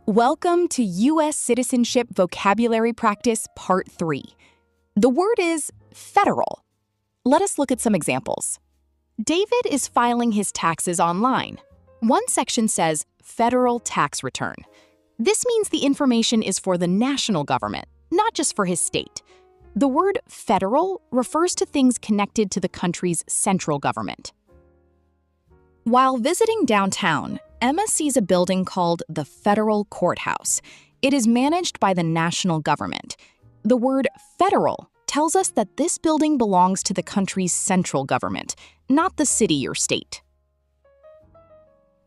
Welcome to U.S. Citizenship Vocabulary Practice Part 3. The word is federal. Let us look at some examples. David is filing his taxes online. One section says federal tax return. This means the information is for the national government, not just for his state. The word federal refers to things connected to the country's central government. While visiting downtown, Emma sees a building called the Federal Courthouse. It is managed by the national government. The word federal tells us that this building belongs to the country's central government, not the city or state.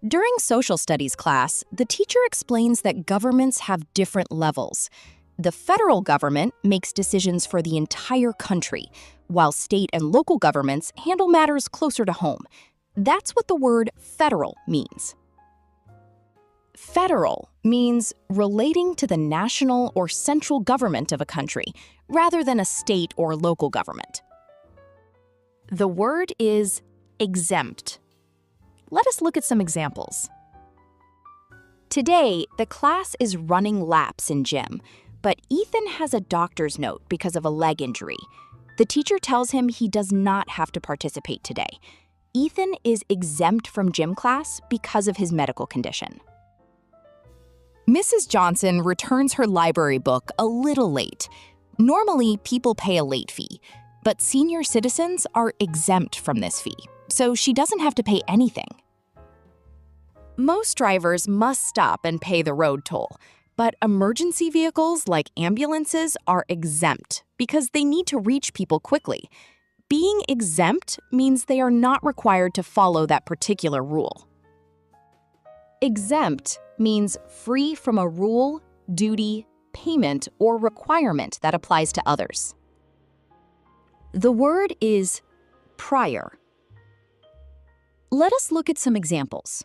During social studies class, the teacher explains that governments have different levels. The federal government makes decisions for the entire country, while state and local governments handle matters closer to home. That's what the word federal means. Federal means relating to the national or central government of a country, rather than a state or local government. The word is exempt. Let us look at some examples. Today, the class is running laps in gym, but Ethan has a doctor's note because of a leg injury. The teacher tells him he does not have to participate today. Ethan is exempt from gym class because of his medical condition. Mrs. Johnson returns her library book a little late. Normally, people pay a late fee, but senior citizens are exempt from this fee, so she doesn't have to pay anything. Most drivers must stop and pay the road toll, but emergency vehicles like ambulances are exempt because they need to reach people quickly. Being exempt means they are not required to follow that particular rule. Exempt means free from a rule, duty, payment, or requirement that applies to others. The word is prior. Let us look at some examples.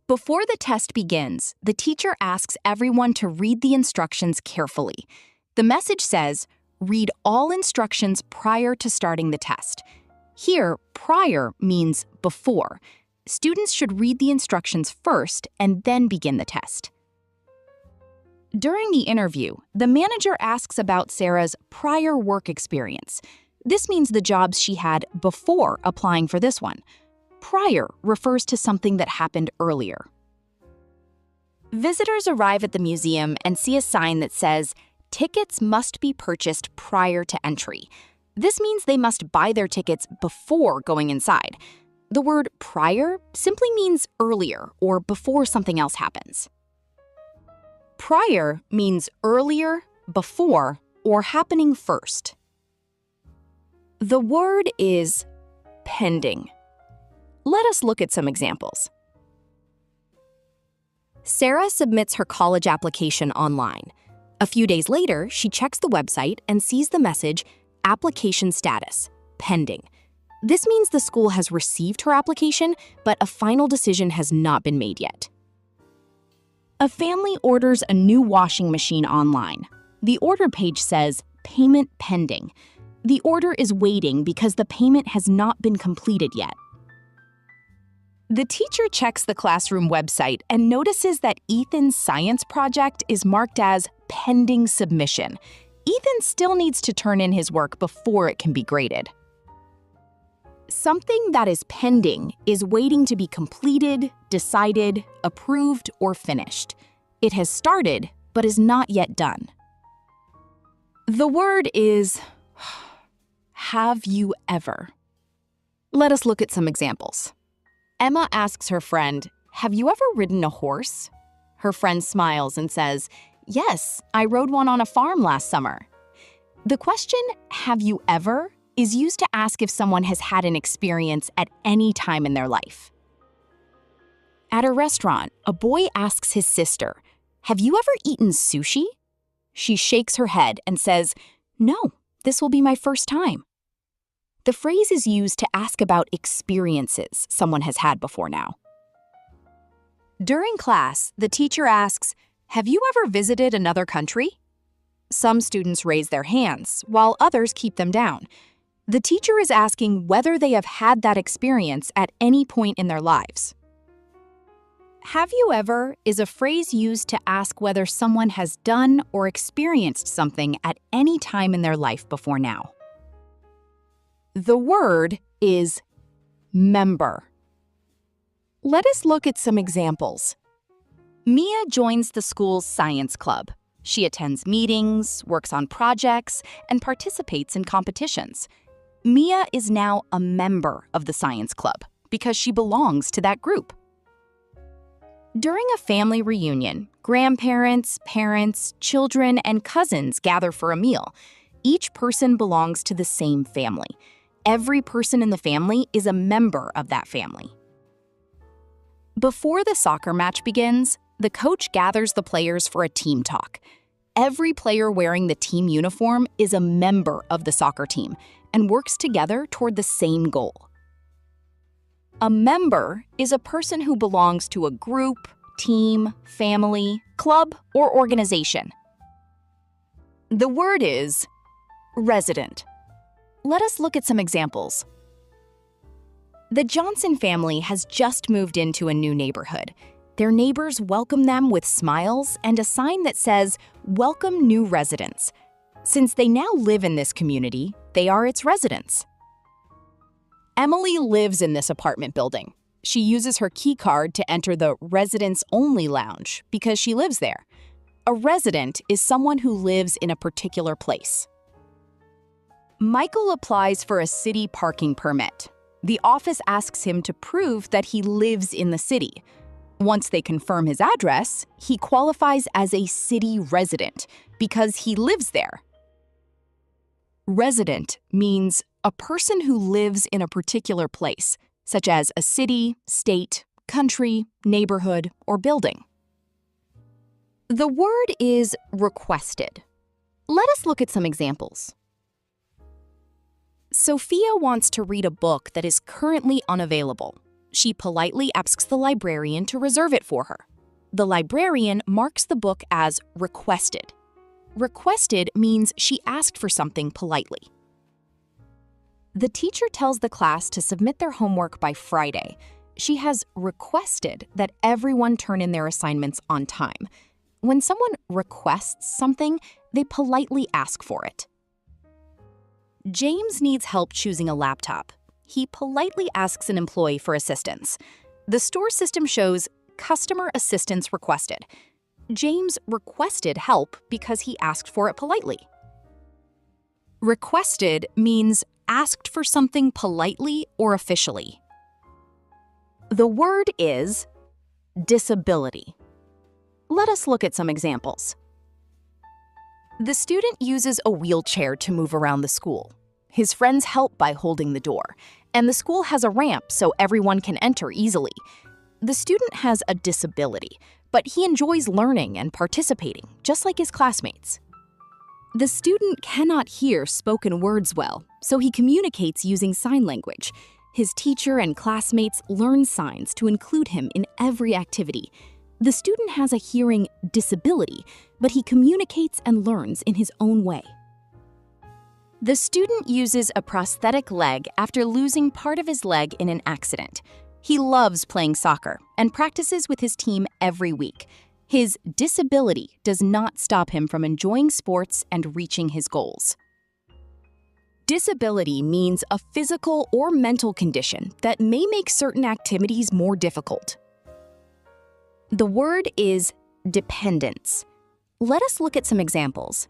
Before the test begins, the teacher asks everyone to read the instructions carefully. The message says, "Read all instructions prior to starting the test." Here, prior means before. Students should read the instructions first and then begin the test. During the interview, the manager asks about Sarah's prior work experience. This means the jobs she had before applying for this one. Prior refers to something that happened earlier. Visitors arrive at the museum and see a sign that says, "Tickets must be purchased prior to entry." This means they must buy their tickets before going inside. The word prior simply means earlier or before something else happens. Prior means earlier, before, or happening first. The word is pending. Let us look at some examples. Sarah submits her college application online. A few days later, she checks the website and sees the message, "Application status, pending." This means the school has received her application, but a final decision has not been made yet. A family orders a new washing machine online. The order page says, "Payment pending." The order is waiting because the payment has not been completed yet. The teacher checks the classroom website and notices that Ethan's science project is marked as pending submission. Ethan still needs to turn in his work before it can be graded. Something that is pending is waiting to be completed, decided, approved, or finished. It has started, but is not yet done. The word is have you ever. Let us look at some examples. Emma asks her friend, "Have you ever ridden a horse?" Her friend smiles and says, "Yes, I rode one on a farm last summer." The question, "Have you ever?" is used to ask if someone has had an experience at any time in their life. At a restaurant, a boy asks his sister, "Have you ever eaten sushi?" She shakes her head and says, "No, this will be my first time." The phrase is used to ask about experiences someone has had before now. During class, the teacher asks, "Have you ever visited another country?" Some students raise their hands, while others keep them down. The teacher is asking whether they have had that experience at any point in their lives. Have you ever is a phrase used to ask whether someone has done or experienced something at any time in their life before now. The word is member. Let us look at some examples. Mia joins the school's science club. She attends meetings, works on projects, and participates in competitions. Mia is now a member of the science club because she belongs to that group. During a family reunion, grandparents, parents, children, and cousins gather for a meal. Each person belongs to the same family. Every person in the family is a member of that family. Before the soccer match begins, the coach gathers the players for a team talk. Every player wearing the team uniform is a member of the soccer team and works together toward the same goal. A member is a person who belongs to a group, team, family, club, or organization. The word is resident. Let us look at some examples. The Johnson family has just moved into a new neighborhood. Their neighbors welcome them with smiles and a sign that says, "Welcome new residents." Since they now live in this community, they are its residents. Emily lives in this apartment building. She uses her key card to enter the residents-only lounge because she lives there. A resident is someone who lives in a particular place. Michael applies for a city parking permit. The office asks him to prove that he lives in the city. Once they confirm his address, he qualifies as a city resident because he lives there. Resident means a person who lives in a particular place, such as a city, state, country, neighborhood, or building. The word is requested. Let us look at some examples. Sophia wants to read a book that is currently unavailable. She politely asks the librarian to reserve it for her. The librarian marks the book as requested. Requested means she asked for something politely. The teacher tells the class to submit their homework by Friday. She has requested that everyone turn in their assignments on time. When someone requests something, they politely ask for it. James needs help choosing a laptop. He politely asks an employee for assistance. The store system shows customer assistance requested. James requested help because he asked for it politely. Requested means asked for something politely or officially. The word is disability. Let us look at some examples. The student uses a wheelchair to move around the school. His friends help by holding the door, and the school has a ramp so everyone can enter easily. The student has a disability, but he enjoys learning and participating, just like his classmates. The student cannot hear spoken words well, so he communicates using sign language. His teacher and classmates learn signs to include him in every activity. The student has a hearing disability, but he communicates and learns in his own way. The student uses a prosthetic leg after losing part of his leg in an accident. He loves playing soccer and practices with his team every week. His disability does not stop him from enjoying sports and reaching his goals. Disability means a physical or mental condition that may make certain activities more difficult. The word is dependence. Let us look at some examples.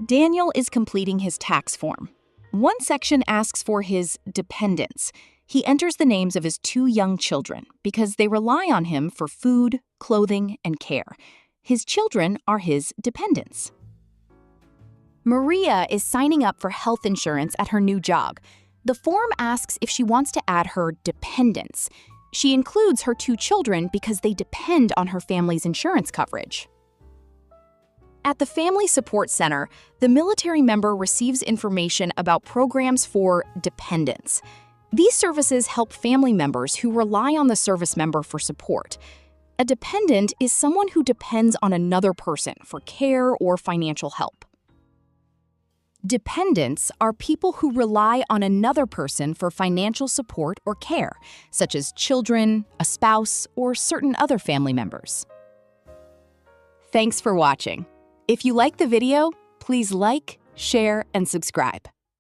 Daniel is completing his tax form. One section asks for his dependents. He enters the names of his 2 young children because they rely on him for food, clothing, and care. His children are his dependents. Maria is signing up for health insurance at her new job. The form asks if she wants to add her dependents. She includes her 2 children because they depend on her family's insurance coverage. At the Family Support Center, the military member receives information about programs for dependents. These services help family members who rely on the service member for support. A dependent is someone who depends on another person for care or financial help. Dependents are people who rely on another person for financial support or care, such as children, a spouse, or certain other family members. Thanks for watching. If you like the video, please like, share, and subscribe.